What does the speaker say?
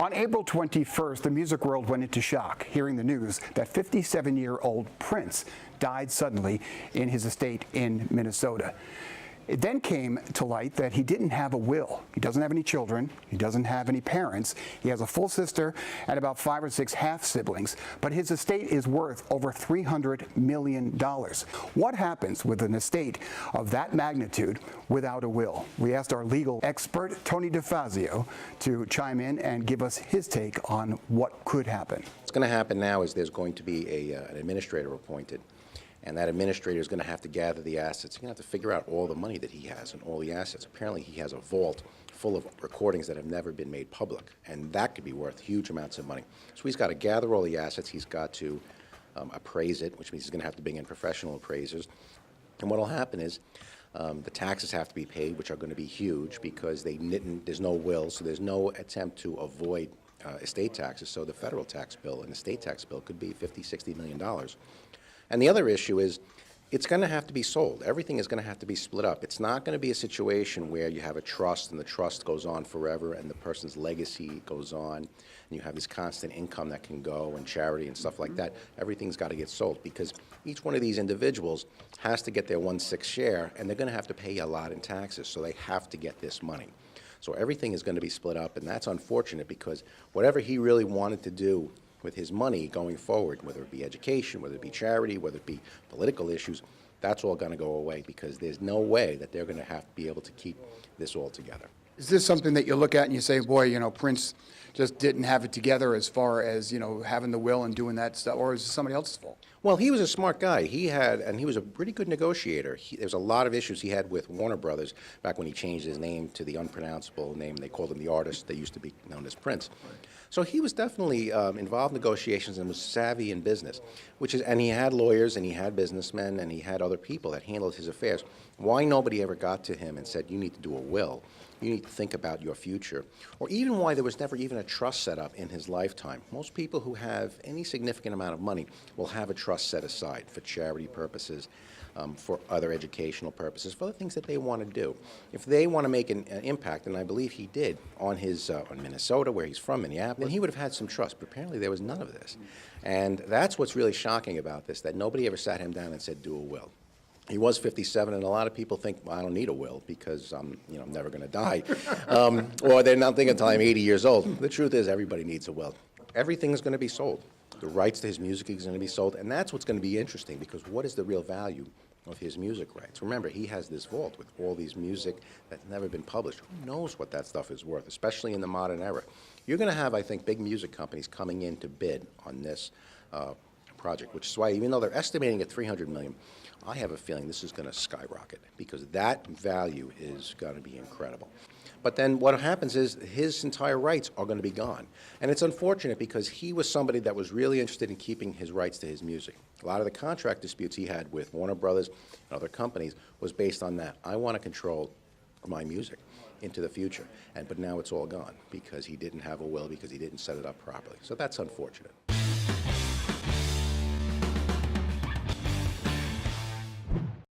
On April 21st, the music world went into shock, hearing the news that 57-year-old Prince died suddenly in his estate in Minnesota. It then came to light that he didn't have a will. He doesn't have any children. He doesn't have any parents. He has a full sister and about 5 or 6 half-siblings, but his estate is worth over $300 million. What happens with an estate of that magnitude without a will? We asked our legal expert, Tony DeFazio, to chime in and give us his take on what could happen. What's going to happen now is there's going to be an administrator appointed. And that administrator is going to have to gather the assets. He's going to have to figure out all the money that he has and all the assets. Apparently, he has a vault full of recordings that have never been made public, and that could be worth huge amounts of money. So he's got to gather all the assets. He's got to appraise it, which means he's going to have to bring in professional appraisers. And what will happen is the taxes have to be paid, which are going to be huge because there's no will, so there's no attempt to avoid estate taxes. So the federal tax bill and the state tax bill could be $50, $60 million. And the other issue is it's going to have to be sold. Everything is going to have to be split up. It's not going to be a situation where you have a trust and the trust goes on forever and the person's legacy goes on and you have this constant income that can go and charity and stuff like that. Everything's got to get sold because each one of these individuals has to get their 1/6 share and they're going to have to pay a lot in taxes, so they have to get this money. So everything is going to be split up, and that's unfortunate because whatever he really wanted to do with his money going forward, whether it be education, whether it be charity, whether it be political issues, that's all going to go away because there's no way that they're going to have to be able to keep this all together. Is this something that you look at and you say, boy, Prince just didn't have it together as far as, having the will and doing that stuff, or is it somebody else's fault? Well, he was a smart guy. He was a pretty good negotiator. There's a lot of issues he had with Warner Brothers back when he changed his name to the unpronounceable name. They called him the artist. They used to be known as Prince. So he was definitely involved in negotiations and was savvy in business, and he had lawyers and he had businessmen and he had other people that handled his affairs. Why nobody ever got to him and said, you need to do a will, you need to think about your future, or even why there was never even a trust set up in his lifetime. Most people who have any significant amount of money will have a trust set aside for charity purposes, for other educational purposes, for other things that they want to do. If they want to make an impact, and I believe he did on Minnesota, where he's from, Minneapolis, then he would have had some trust. But apparently there was none of this. And that's what's really shocking about this, that nobody ever sat him down and said, do a will. He was 57, and a lot of people think, well, I don't need a will because I'm never going to die. Or they're not thinking until I'm 80 years old. The truth is everybody needs a will. Everything is going to be sold. The rights to his music is going to be sold, and that's what's going to be interesting because what is the real value of his music rights? Remember, he has this vault with all these music that's never been published. Who knows what that stuff is worth, especially in the modern era? You're going to have, I think, big music companies coming in to bid on this project, which is why even though they're estimating at $300 million, I have a feeling this is going to skyrocket because that value is going to be incredible. But then what happens is his entire rights are going to be gone. And it's unfortunate because he was somebody that was really interested in keeping his rights to his music. A lot of the contract disputes he had with Warner Brothers and other companies was based on that. I want to control my music into the future. But now it's all gone because he didn't have a will, because he didn't set it up properly. So that's unfortunate.